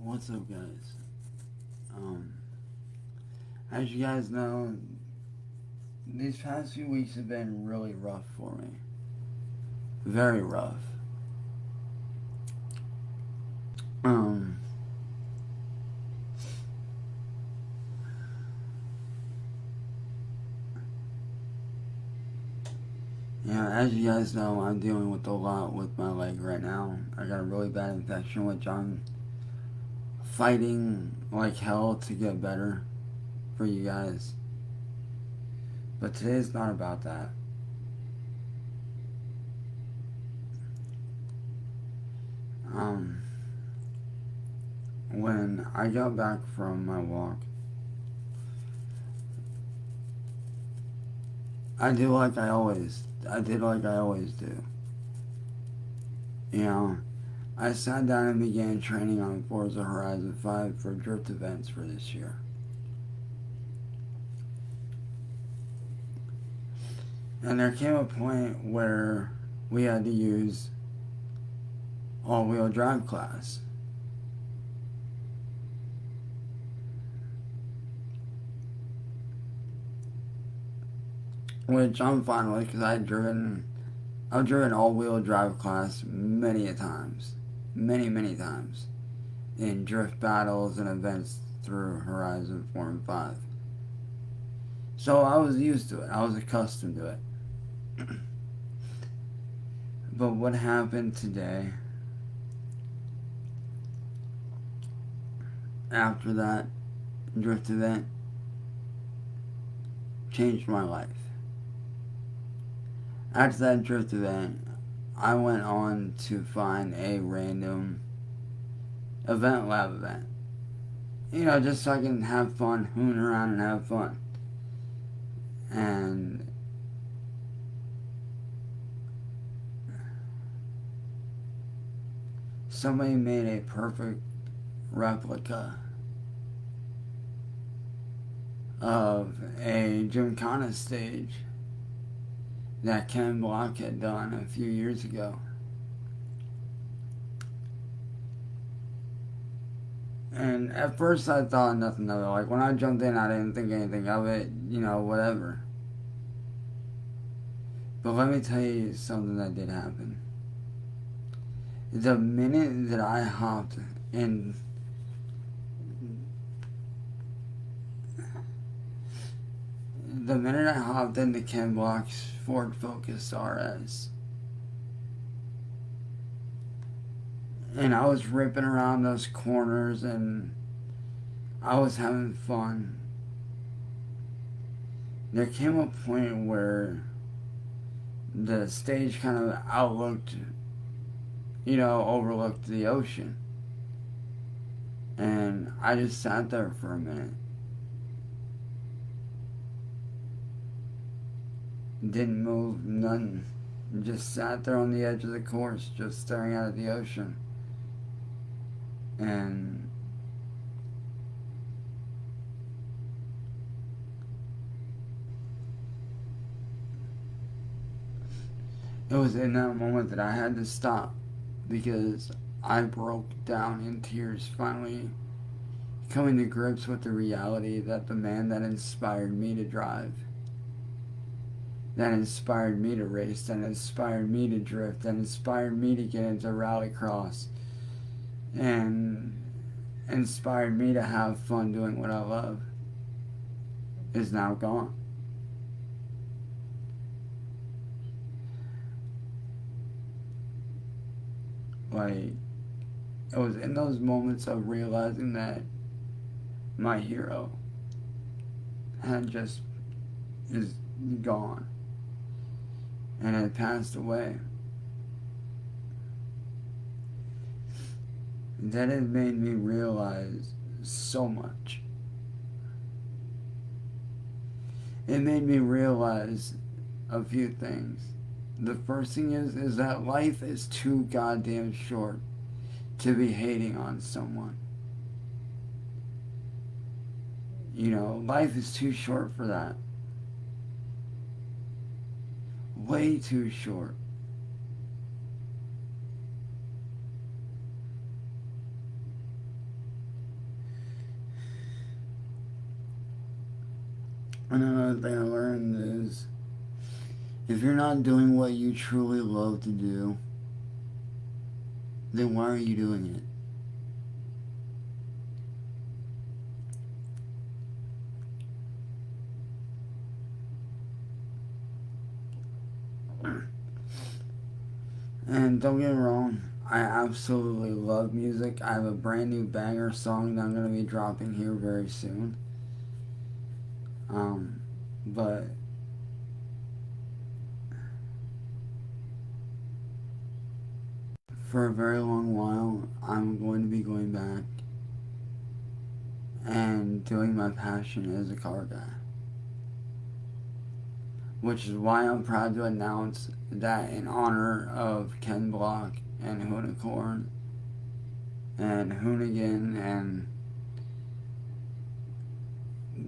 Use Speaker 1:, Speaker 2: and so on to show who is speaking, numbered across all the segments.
Speaker 1: What's up, guys? As you guys know, these past few weeks have been really rough for me. Very rough. Um, as you guys know, I'm dealing with a lot with my leg right now. I got a really bad infection, which I'm fighting like hell to get better for you guys. But today's not about that. When I got back from my walk, I did like I always do. You know, I sat down and began training on Forza Horizon 5 for drift events for this year. And there came a point where we had to use all-wheel drive class. Which I'm fine with because I've driven all-wheel drive class many a times. Many times. In drift battles and events through Horizon 4 and 5. So I was used to it. I was accustomed to it. But what happened today, after that drift event, changed my life. After that drift event, I went on to find a random event lab event. You know, just so I can have fun, hoon around and have fun. And somebody made a perfect replica of a Gymkhana stage that Ken Block had done a few years ago. And at first I thought nothing of it. Like when I jumped in, I didn't think anything of it, you know, whatever. But let me tell you something that did happen. The minute that I hopped in, into Ken Block's Ford Focus RS, and I was ripping around those corners and I was having fun, there came a point where the stage kind of overlooked the ocean. And I just sat there for a minute. Didn't move, nothing. Just sat there on the edge of the course, just staring out at the ocean. And it was in that moment that I had to stop, because I broke down in tears, finally coming to grips with the reality that the man that inspired me to drive, that inspired me to race, that inspired me to drift, that inspired me to get into rallycross, and inspired me to have fun doing what I love, is now gone. Like, it was in those moments of realizing that my hero is gone and had passed away, that it made me realize so much. It made me realize a few things. The first thing is that life is too goddamn short to be hating on someone. You know, life is too short for that. Way too short. And another thing I learned is, if you're not doing what you truly love to do, then why are you doing it? And don't get me wrong, I absolutely love music. I have a brand new banger song that I'm going to be dropping here very soon. But for a very long while, I'm going to be going back and doing my passion as a car guy. Which is why I'm proud to announce that in honor of Ken Block and Hoonicorn and Hoonigan and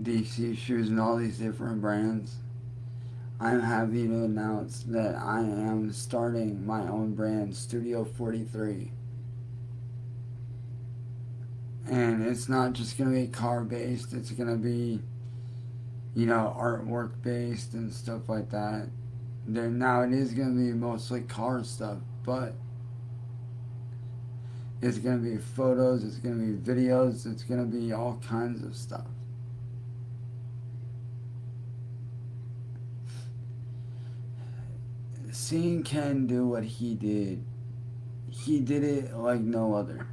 Speaker 1: DC Shoes and all these different brands, I'm happy to announce that I am starting my own brand, Studio 43. And it's not just going to be car based, it's going to be, you know, artwork based and stuff like that. Now it is going to be mostly car stuff, but it's going to be photos, it's going to be videos, it's going to be all kinds of stuff. Seeing Ken do what he did it like no other.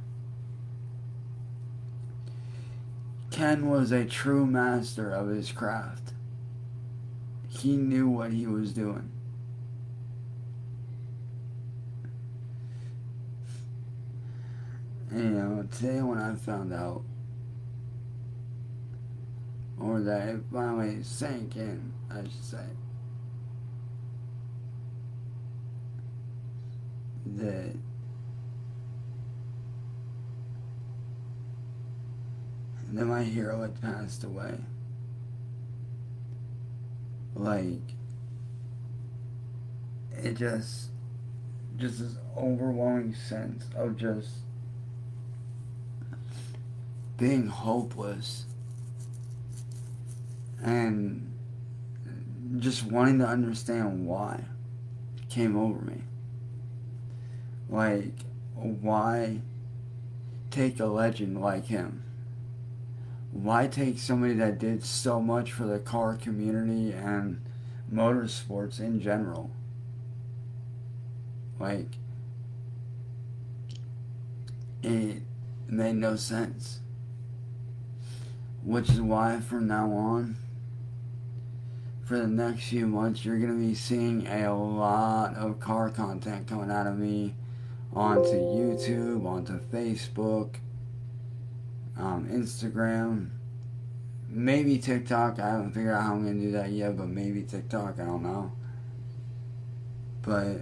Speaker 1: Ken was a true master of his craft. He knew what he was doing. And, you know, today when I found out, or that it finally sank in, I should say, that my hero had passed away. Like, it just this overwhelming sense of just being hopeless and just wanting to understand why came over me. Like, why take a legend like him? Why take somebody that did so much for the car community and motorsports in general? Like, it made no sense. Which is why from now on, for the next few months, you're going to be seeing a lot of car content coming out of me onto YouTube, onto Facebook, Instagram, maybe TikTok. I haven't figured out how I'm going to do that yet, but maybe TikTok, I don't know. But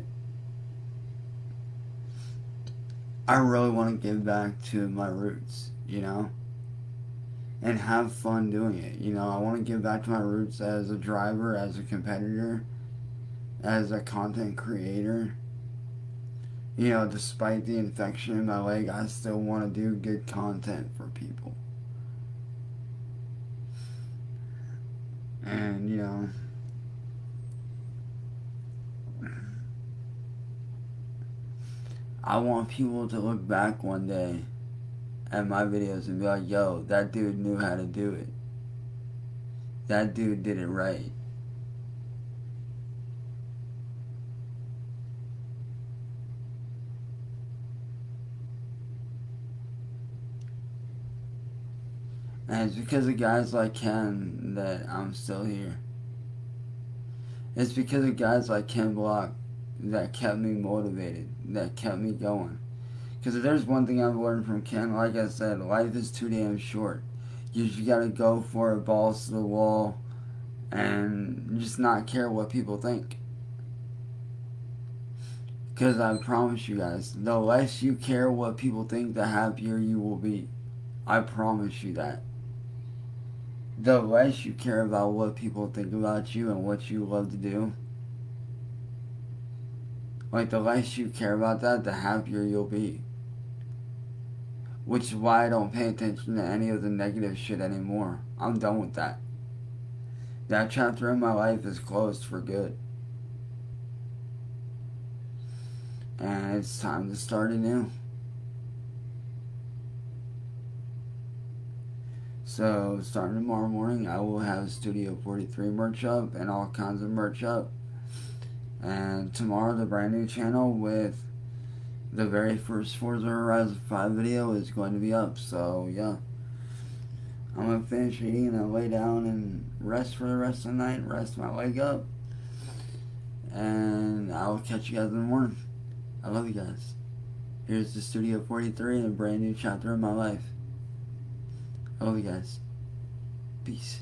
Speaker 1: I really want to give back to my roots, you know, and have fun doing it. You know, I want to give back to my roots as a driver, as a competitor, as a content creator. You know, despite the infection in my leg, I still want to do good content for people. And, you know, I want people to look back one day at my videos and be like, yo, that dude knew how to do it. That dude did it right. And it's because of guys like Ken that I'm still here. It's because of guys like Ken Block that kept me motivated, that kept me going. Because if there's one thing I've learned from Ken, like I said, life is too damn short. You just gotta go for it, balls to the wall, and just not care what people think. Because I promise you guys, the less you care what people think, the happier you will be. I promise you that. The less you care about what people think about you and what you love to do, like the less you care about that, the happier you'll be. Which is why I don't pay attention to any of the negative shit anymore. I'm done with that. That chapter in my life is closed for good. And it's time to start anew. So, starting tomorrow morning, I will have Studio 43 merch up and all kinds of merch up. And tomorrow, the brand new channel with the very first Forza Horizon 5 video is going to be up. So, yeah. I'm going to finish eating and lay down and rest for the rest of the night. Rest my leg up. And I will catch you guys in the morning. I love you guys. Here's the Studio 43 and a brand new chapter in my life. I love you guys. Peace.